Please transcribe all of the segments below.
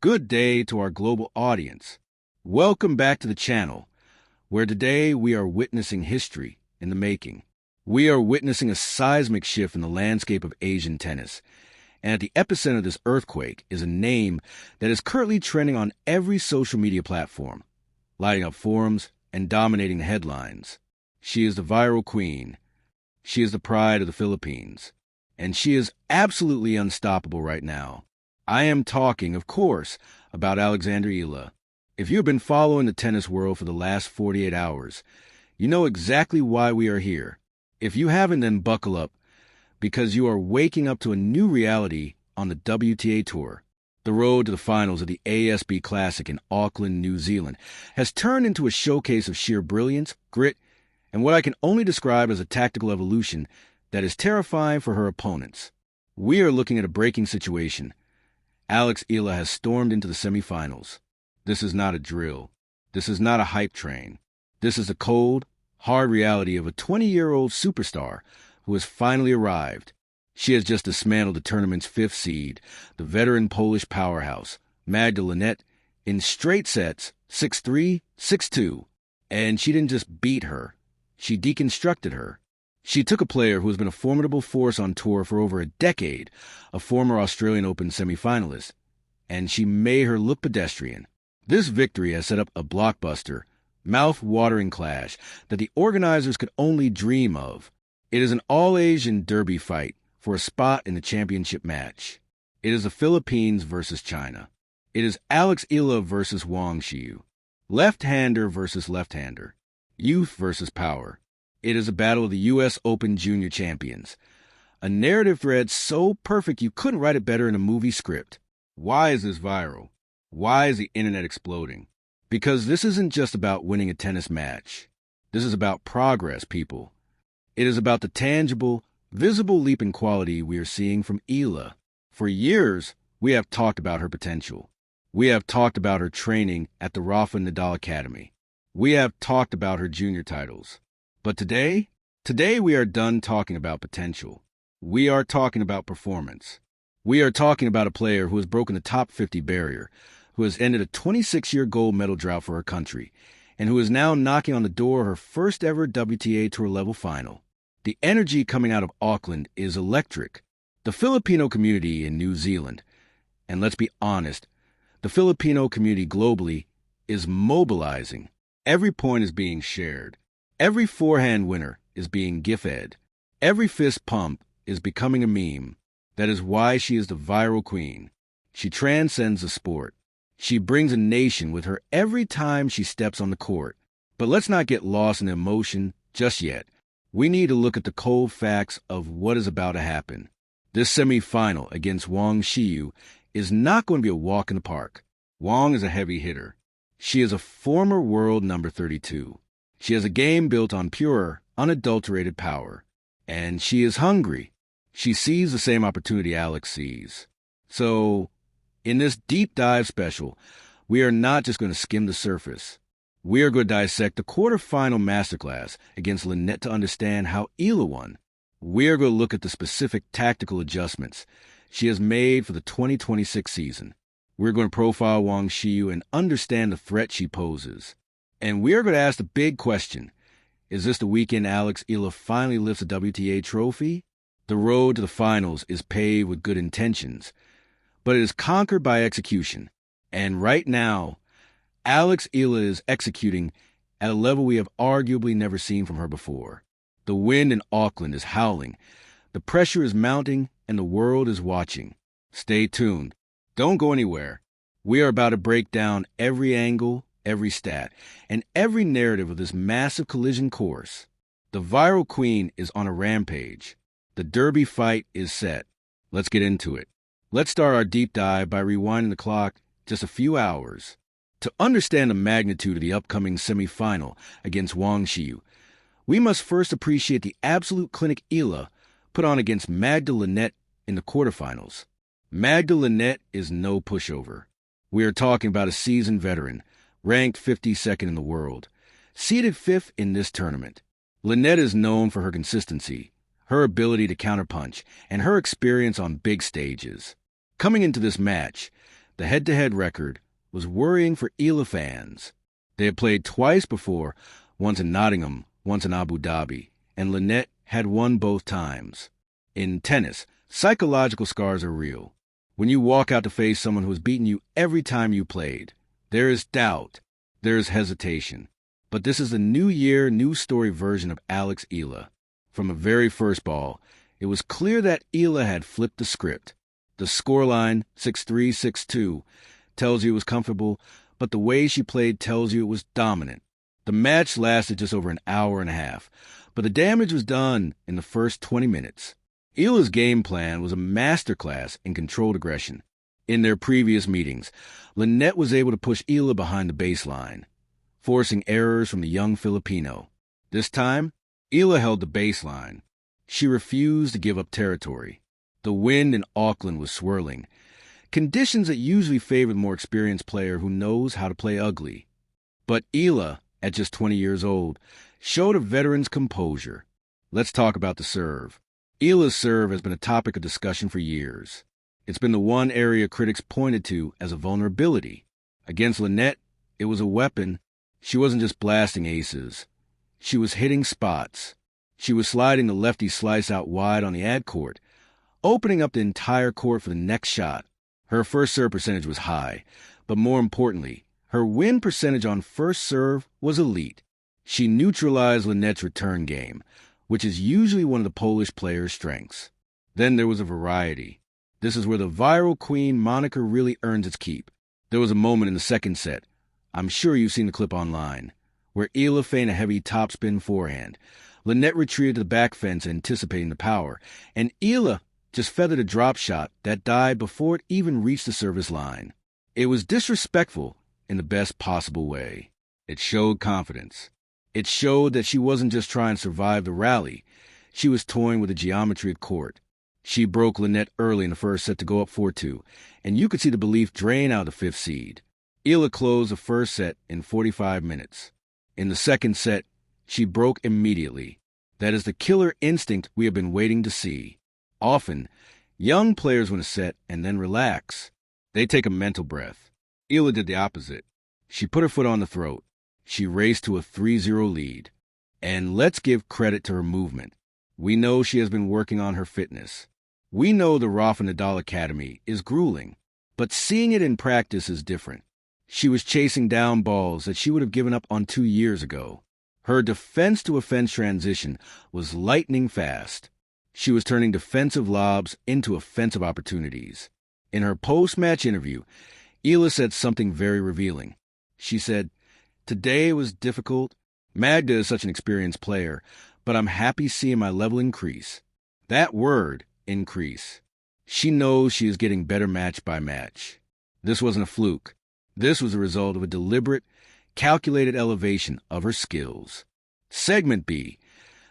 Good day to our global audience. Welcome back to the channel, where today we are witnessing history in the making. We are witnessing a seismic shift in the landscape of Asian tennis. And at the epicenter of this earthquake is a name that is currently trending on every social media platform, lighting up forums and dominating the headlines. She is the viral queen. She is the pride of the Philippines. And she is absolutely unstoppable right now. I am talking, of course, about Alex Eala. If you have been following the tennis world for the last 48 hours, you know exactly why we are here. If you haven't, then buckle up, because you are waking up to a new reality on the WTA Tour. The road to the finals of the ASB Classic in Auckland, New Zealand, has turned into a showcase of sheer brilliance, grit, and what I can only describe as a tactical evolution that is terrifying for her opponents. We are looking at a breaking situation. Alex Eala has stormed into the semifinals. This is not a drill. This is not a hype train. This is the cold, hard reality of a 20-year-old superstar who has finally arrived. She has just dismantled the tournament's fifth seed, the veteran Polish powerhouse, Magda Linette, in straight sets, 6-3, 6-2. And she didn't just beat her. She deconstructed her. She took a player who has been a formidable force on tour for over a decade, a former Australian Open semifinalist, and she made her look pedestrian. This victory has set up a blockbuster, mouth-watering clash that the organizers could only dream of. It is an all-Asian derby fight for a spot in the championship match. It is the Philippines versus China. It is Alex Eala versus Wang Xiyu. Left-hander versus left-hander. Youth versus power. It is a battle of the U.S. Open Junior Champions. A narrative thread so perfect you couldn't write it better in a movie script. Why is this viral? Why is the internet exploding? Because this isn't just about winning a tennis match. This is about progress, people. It is about the tangible, visible leap in quality we are seeing from Eala. For years, we have talked about her potential. We have talked about her training at the Rafa Nadal Academy. We have talked about her junior titles. But today we are done talking about potential. We are talking about performance. We are talking about a player who has broken the top 50 barrier, who has ended a 26-year gold medal drought for her country, and who is now knocking on the door of her first ever WTA Tour level final. The energy coming out of Auckland is electric. The Filipino community in New Zealand, and let's be honest, the Filipino community globally, is mobilizing. Every point is being shared. Every forehand winner is being gif-ed. Every fist pump is becoming a meme. That is why she is the viral queen. She transcends the sport. She brings a nation with her every time she steps on the court. But let's not get lost in the emotion just yet. We need to look at the cold facts of what is about to happen. This semi-final against Wang Xiyu is not going to be a walk in the park. Wong is a heavy hitter. She is a former world number 32. She has a game built on pure, unadulterated power. And she is hungry. She sees the same opportunity Alex sees. So, in this deep dive special, we are not just going to skim the surface. We are going to dissect the quarterfinal masterclass against Linette to understand how Eala won. We are going to look at the specific tactical adjustments she has made for the 2026 season. We're going to profile Wang Xiyu and understand the threat she poses. And we are going to ask the big question, is this the weekend Alex Eala finally lifts a WTA trophy? The road to the finals is paved with good intentions, but it is conquered by execution. And right now, Alex Eala is executing at a level we have arguably never seen from her before. The wind in Auckland is howling, the pressure is mounting, and the world is watching. Stay tuned. Don't go anywhere. We are about to break down every angle, every stat, and every narrative of this massive collision course. The viral queen is on a rampage. The derby fight is set. Let's get into it. Let's start our deep dive by rewinding the clock just a few hours. To understand the magnitude of the upcoming semi-final against Wang Xiyu, we must first appreciate the absolute clinic Eala put on against Magda Linette in the quarterfinals. Magda Linette is no pushover. We are talking about a seasoned veteran, ranked 52nd in the world, seeded 5th in this tournament. Linette is known for her consistency, her ability to counterpunch, and her experience on big stages. Coming into this match, The head-to-head record was worrying for Eala fans. They had played twice before, once in Nottingham, once in Abu Dhabi, and Lynette had won both times. In tennis, psychological scars are real. When you walk out to face someone who has beaten you every time you played, there is doubt, there is hesitation. But this is the new year, new story version of Alex Eala. From the very first ball, it was clear that Eala had flipped the script. The scoreline, 6-3, 6-2, tells you it was comfortable, but the way she played tells you it was dominant. The match lasted just over an hour and a half, but the damage was done in the first 20 minutes. Eala's game plan was a masterclass in controlled aggression. In their previous meetings, Lynette was able to push Eala behind the baseline, forcing errors from the young Filipino. This time, Eala held the baseline. She refused to give up territory. The wind in Auckland was swirling, conditions that usually favor the more experienced player who knows how to play ugly. But Eala, at just 20 years old, showed a veteran's composure. Let's talk about the serve. Eala's serve has been a topic of discussion for years. It's been the one area critics pointed to as a vulnerability. Against Lynette, it was a weapon. She wasn't just blasting aces. She was hitting spots. She was sliding the lefty slice out wide on the ad court, opening up the entire court for the next shot. Her first serve percentage was high, but more importantly, her win percentage on first serve was elite. She neutralized Lynette's return game, which is usually one of the Polish players' strengths. Then there was a variety. This is where the viral queen moniker really earns its keep. There was a moment in the second set, I'm sure you've seen the clip online, where Eala feigned a heavy topspin forehand. Lynette retreated to the back fence anticipating the power, and Eala just feathered a drop shot that died before it even reached the service line. It was disrespectful in the best possible way. It showed confidence. It showed that she wasn't just trying to survive the rally. She was toying with the geometry of court. She broke Lynette early in the first set to go up 4-2, and you could see the belief drain out of the fifth seed. Eala closed the first set in 45 minutes. In the second set, she broke immediately. That is the killer instinct we have been waiting to see. Often, young players win a set and then relax. They take a mental breath. Eala did the opposite. She put her foot on the throat. She raced to a 3-0 lead. And let's give credit to her movement. We know she has been working on her fitness. We know the Rafa Nadal Academy is grueling, but seeing it in practice is different. She was chasing down balls that she would have given up on 2 years ago. Her defense-to-offense transition was lightning fast. She was turning defensive lobs into offensive opportunities. In her post-match interview, Eala said something very revealing. She said, "Today was difficult. Magda is such an experienced player, but I'm happy seeing my level increase." That word, increase. She knows she is getting better match by match. This wasn't a fluke. This was a result of a deliberate, calculated elevation of her skills. Segment B,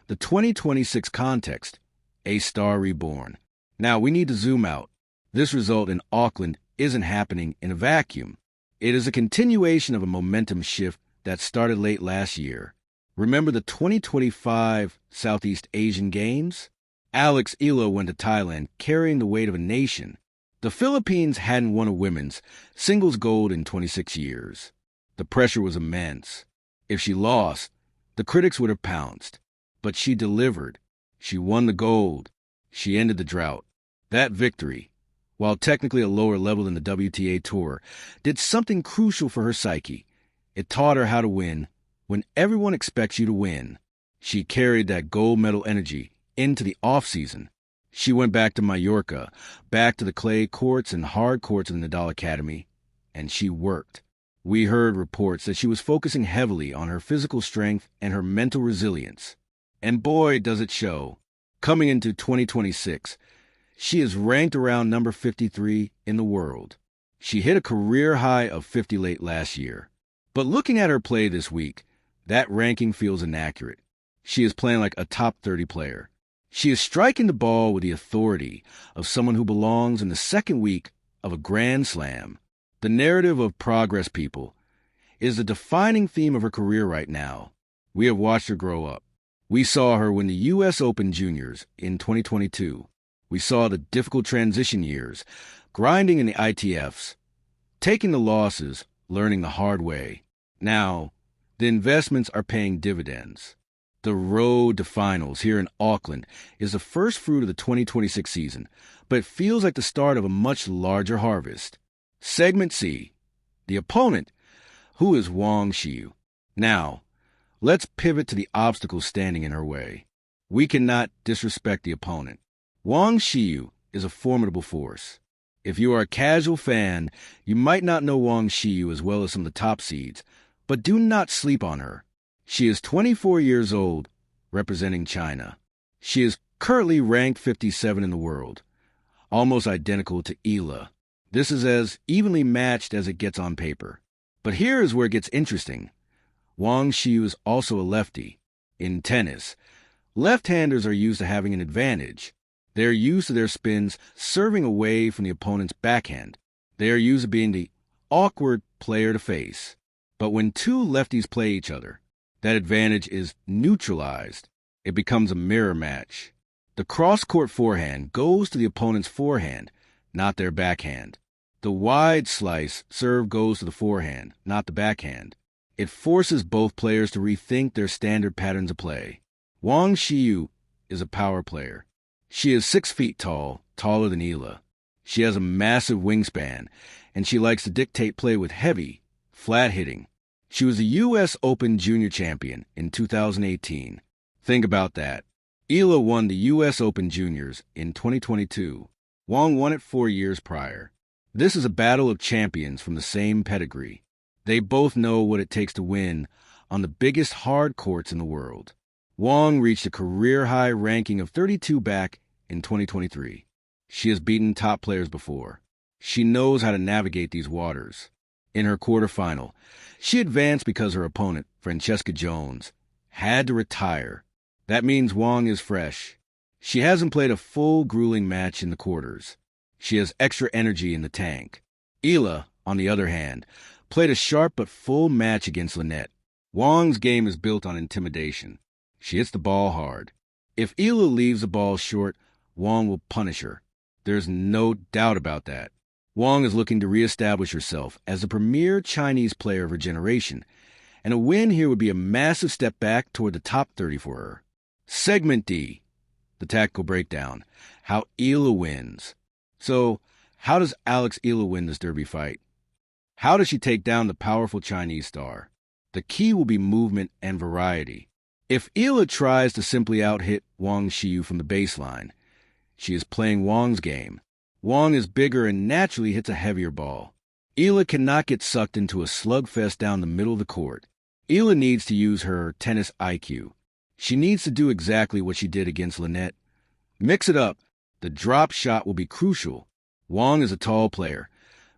the 2026 context, a star reborn. Now we need to zoom out. This result in Auckland isn't happening in a vacuum. It is a continuation of a momentum shift that started late last year. Remember the 2025 Southeast Asian Games? Alex Eala went to Thailand carrying the weight of a nation. The Philippines hadn't won a women's singles gold in 26 years. The pressure was immense. If she lost, the critics would have pounced. But she delivered. She won the gold. She ended the drought. That victory, while technically a lower level than the WTA Tour, did something crucial for her psyche. It taught her how to win when everyone expects you to win. She carried that gold medal energy into the off-season. She went back to Mallorca, back to the clay courts and hard courts of the Nadal Academy, and she worked. We heard reports that she was focusing heavily on her physical strength and her mental resilience. And boy, does it show. Coming into 2026, she is ranked around number 53 in the world. She hit a career high of 50 late last year. But looking at her play this week, that ranking feels inaccurate. She is playing like a top 30 player. She is striking the ball with the authority of someone who belongs in the second week of a Grand Slam. The narrative of progress, people, is the defining theme of her career right now. We have watched her grow up. We saw her win the U.S. Open Juniors in 2022. We saw the difficult transition years, grinding in the ITFs. taking the losses, learning the hard way. Now, the investments are paying dividends. The road to finals here in Auckland is the first fruit of the 2026 season, but it feels like the start of a much larger harvest. Segment C, the opponent, who is Wang Xiyu. Now, let's pivot to the obstacles standing in her way. We cannot disrespect the opponent. Wang Xiyu is a formidable force. If you are a casual fan, you might not know Wang Xiyu as well as some of the top seeds, but do not sleep on her. She is 24 years old, representing China. She is currently ranked 57 in the world, almost identical to Eala. This is as evenly matched as it gets on paper. But here is where it gets interesting. Wang Xiyu is also a lefty. In tennis, left-handers are used to having an advantage. They are used to their spins serving away from the opponent's backhand. They are used to being the awkward player to face. But when two lefties play each other, that advantage is neutralized. It becomes a mirror match. The cross-court forehand goes to the opponent's forehand, not their backhand. The wide slice serve goes to the forehand, not the backhand. It forces both players to rethink their standard patterns of play. Wang Xiyu is a power player. She is 6 feet tall, taller than Eala. She has a massive wingspan, and she likes to dictate play with heavy, flat hitting. She was the U.S. Open Junior Champion in 2018. Think about that. Eala won the U.S. Open Juniors in 2022. Wong won it 4 years prior. This is a battle of champions from the same pedigree. They both know what it takes to win on the biggest hard courts in the world. Wong reached a career-high ranking of 32 back in 2023. She has beaten top players before. She knows how to navigate these waters. In her quarterfinal, she advanced because her opponent, Francesca Jones, had to retire. That means Wong is fresh. She hasn't played a full grueling match in the quarters. She has extra energy in the tank. Eala, on the other hand, played a sharp but full match against Lynette. Wong's game is built on intimidation. She hits the ball hard. If Eala leaves the ball short, Wong will punish her. There's no doubt about that. Wong is looking to reestablish herself as the premier Chinese player of her generation, and a win here would be a massive step back toward the top 30 for her. Segment D, the tactical breakdown, how Eala wins. So, how does Alex Eala win this derby fight? How does she take down the powerful Chinese star? The key will be movement and variety. If Eala tries to simply out-hit Wang Xiyu from the baseline, she is playing Wong's game. Wong is bigger and naturally hits a heavier ball. Eala cannot get sucked into a slugfest down the middle of the court. Eala needs to use her tennis IQ. She needs to do exactly what she did against Lynette. Mix it up. The drop shot will be crucial. Wong is a tall player.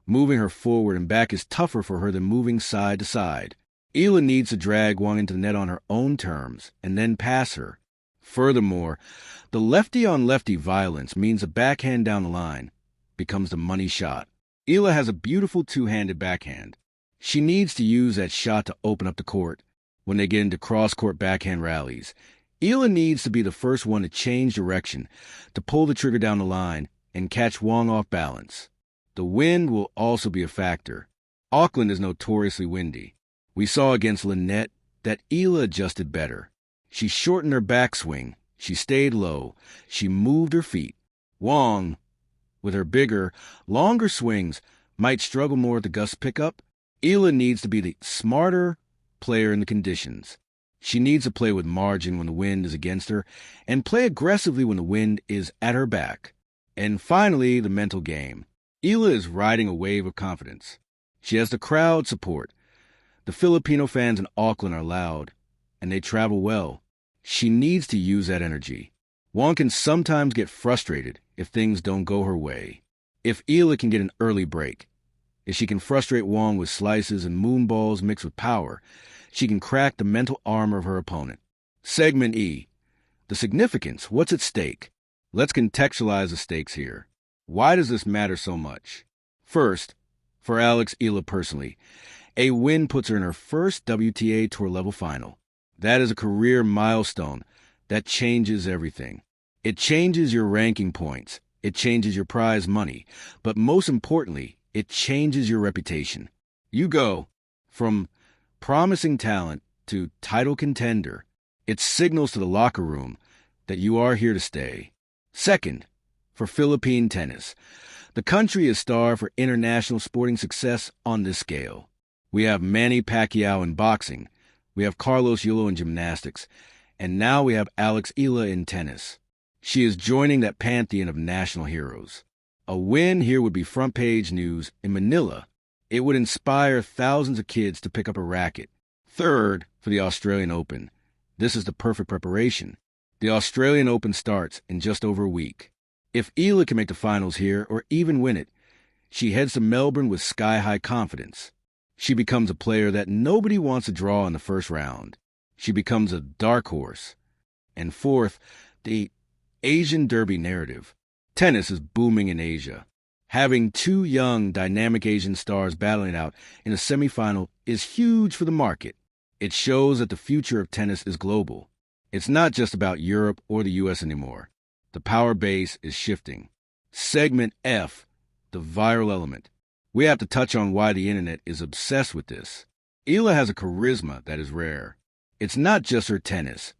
Moving her forward and back is tougher for her than moving side to side. Eala needs to drag Wong into the net on her own terms and then pass her. Furthermore, the lefty-on-lefty violence means a backhand down the line becomes the money shot. Eala has a beautiful two-handed backhand. She needs to use that shot to open up the court when they get into cross-court backhand rallies. Eala needs to be the first one to change direction, to pull the trigger down the line and catch Wong off balance. The wind will also be a factor. Auckland is notoriously windy. We saw against Lynette that Eala adjusted better. She shortened her backswing. She stayed low. She moved her feet. Wong, with her bigger, longer swings, might struggle more at the gust pickup. Eala needs to be the smarter player in the conditions. She needs to play with margin when the wind is against her and play aggressively when the wind is at her back. And finally, the mental game. Eala is riding a wave of confidence. She has the crowd support. The Filipino fans in Auckland are loud, and they travel well. She needs to use that energy. Wong can sometimes get frustrated if things don't go her way. If Eala can get an early break, if she can frustrate Wong with slices and moonballs mixed with power, she can crack the mental armor of her opponent. Segment E. The significance. What's at stake? Let's contextualize the stakes here. Why does this matter so much? First, for Alex Eala personally, a win puts her in her first WTA Tour level final. That is a career milestone that changes everything. It changes your ranking points. It changes your prize money. But most importantly, it changes your reputation. You go from promising talent to title contender. It signals to the locker room that you are here to stay. Second, for Philippine tennis, the country is starved for international sporting success on this scale. We have Manny Pacquiao in boxing, we have Carlos Yulo in gymnastics, and now we have Alex Eala in tennis. She is joining that pantheon of national heroes. A win here would be front-page news in Manila. It would inspire thousands of kids to pick up a racket. Third, for the Australian Open. This is the perfect preparation. The Australian Open starts in just over a week. If Eala can make the finals here or even win it, she heads to Melbourne with sky-high confidence. She becomes a player that nobody wants to draw in the first round. She becomes a dark horse. And fourth, the Asian Derby narrative. Tennis is booming in Asia. Having two young, dynamic Asian stars battling it out in a semifinal is huge for the market. It shows that the future of tennis is global. It's not just about Europe or the U.S. anymore. The power base is shifting. Segment F, the viral element. We have to touch on why the internet is obsessed with this. Eala has a charisma that is rare. It's not just her tennis.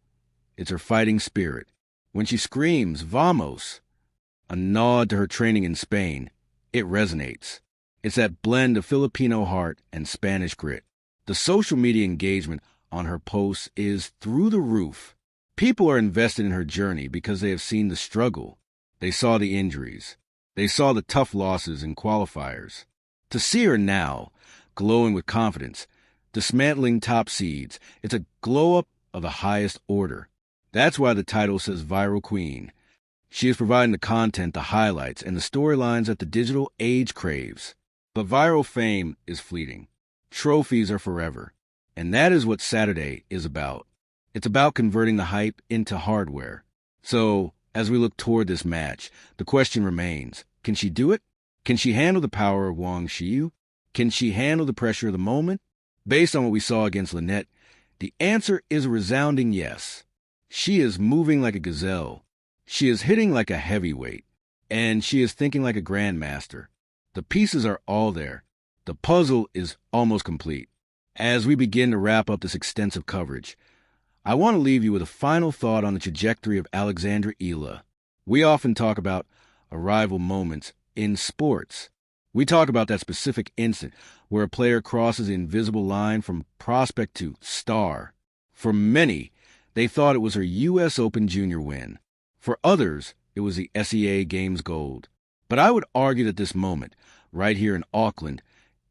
It's her fighting spirit. When she screams, "Vamos!" a nod to her training in Spain, it resonates. It's that blend of Filipino heart and Spanish grit. The social media engagement on her posts is through the roof. People are invested in her journey because they have seen the struggle. They saw the injuries. They saw the tough losses in qualifiers. To see her now, glowing with confidence, dismantling top seeds, it's a glow-up of the highest order. That's why the title says Viral Queen. She is providing the content, the highlights, and the storylines that the digital age craves. But viral fame is fleeting. Trophies are forever. And that is what Saturday is about. It's about converting the hype into hardware. So, as we look toward this match, the question remains, can she do it? Can she handle the power of Wang Xiyu? Can she handle the pressure of the moment? Based on what we saw against Lynette, the answer is a resounding yes. She is moving like a gazelle. She is hitting like a heavyweight. And she is thinking like a grandmaster. The pieces are all there. The puzzle is almost complete. As we begin to wrap up this extensive coverage, I want to leave you with a final thought on the trajectory of Alexandra Eala. We often talk about arrival moments in sports. We talk about that specific instant where a player crosses the invisible line from prospect to star. For many, they thought it was her U.S. Open Junior win. For others, it was the SEA Games Gold. But I would argue that this moment, right here in Auckland,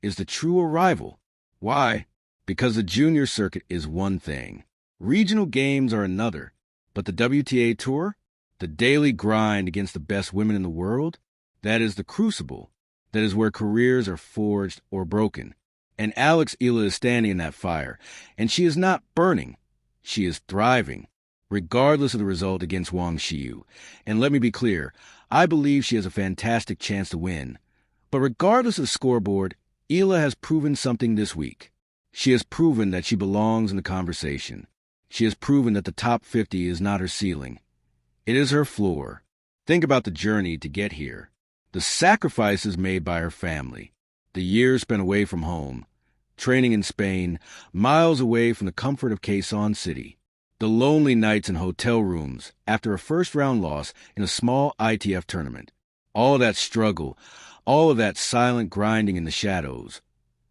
is the true arrival. Why? Because the junior circuit is one thing. Regional games are another. But the WTA Tour, the daily grind against the best women in the world, that is the crucible. That is where careers are forged or broken. And Alex Eala is standing in that fire. And she is not burning. She is thriving, regardless of the result against Wang Xiyu. And let me be clear, I believe she has a fantastic chance to win. But regardless of the scoreboard, Eala has proven something this week. She has proven that she belongs in the conversation. She has proven that the top 50 is not her ceiling. It is her floor. Think about the journey to get here. The sacrifices made by her family. The years spent away from home. Training in Spain, miles away from the comfort of Quezon City. The lonely nights in hotel rooms after a first-round loss in a small ITF tournament. All of that struggle, all of that silent grinding in the shadows,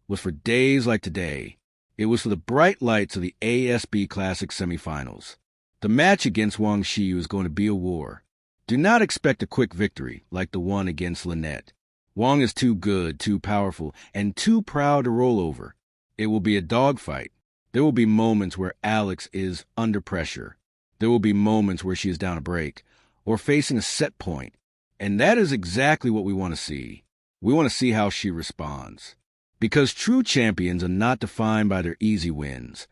was for days like today. It was for the bright lights of the ASB Classic semifinals. The match against Wang Xiyu is going to be a war. Do not expect a quick victory like the one against Lynette. Wang is too good, too powerful, and too proud to roll over. It will be a dogfight. There will be moments where Alex is under pressure. There will be moments where she is down a break or facing a set point. And that is exactly what we want to see. We want to see how she responds. Because true champions are not defined by their easy wins.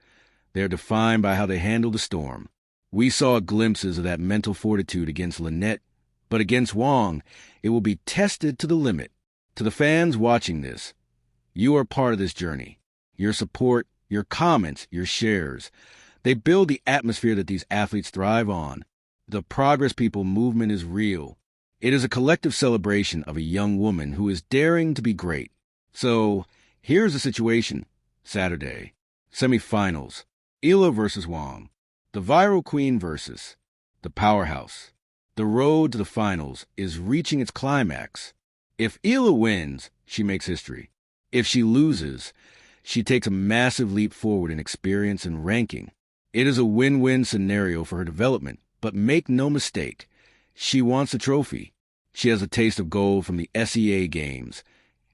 They are defined by how they handle the storm. We saw glimpses of that mental fortitude against Lynette, but against Wong, it will be tested to the limit. To the fans watching this, you are part of this journey. Your support, your comments, your shares, they build the atmosphere that these athletes thrive on. The Progress People movement is real. It is a collective celebration of a young woman who is daring to be great. So, here's the situation. Saturday. Semifinals. Eala versus Wong. The viral queen versus the powerhouse. The road to the finals is reaching its climax. If Eala wins, she makes history. If she loses, she takes a massive leap forward in experience and ranking. It is a win-win scenario for her development, but make no mistake, she wants a trophy. She has a taste of gold from the SEA games,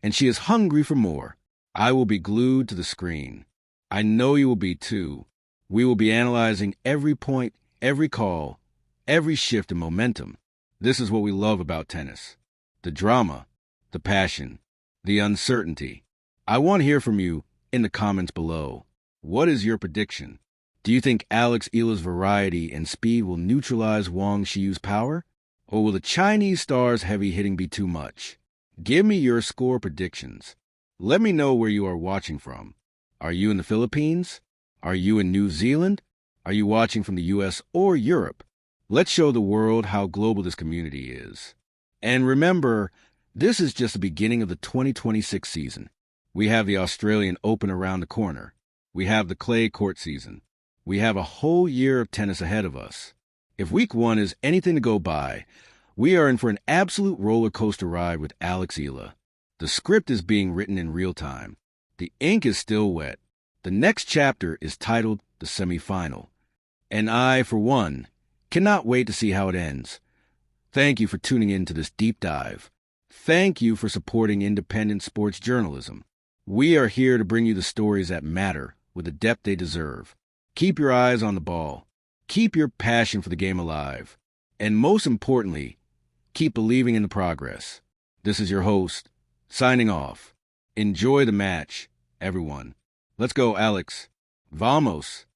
and she is hungry for more. I will be glued to the screen. I know you will be too. We will be analyzing every point, every call, every shift in momentum. This is what we love about tennis. The drama, the passion, the uncertainty. I want to hear from you in the comments below. What is your prediction? Do you think Alex Eala's variety and speed will neutralize Wang Xiyu's power? Or will the Chinese star's heavy hitting be too much? Give me your score predictions. Let me know where you are watching from. Are you in the Philippines? Are you in New Zealand? Are you watching from the US or Europe? Let's show the world how global this community is. And remember, this is just the beginning of the 2026 season. We have the Australian Open around the corner. We have the clay court season. We have a whole year of tennis ahead of us. If week 1 is anything to go by, we are in for an absolute roller coaster ride with Alex Eala. The script is being written in real time. The ink is still wet. The next chapter is titled The Semifinal. And I, for one, cannot wait to see how it ends. Thank you for tuning in to this deep dive. Thank you for supporting independent sports journalism. We are here to bring you the stories that matter with the depth they deserve. Keep your eyes on the ball. Keep your passion for the game alive. And most importantly, keep believing in the progress. This is your host, signing off. Enjoy the match, everyone. Let's go, Alex. Vamos.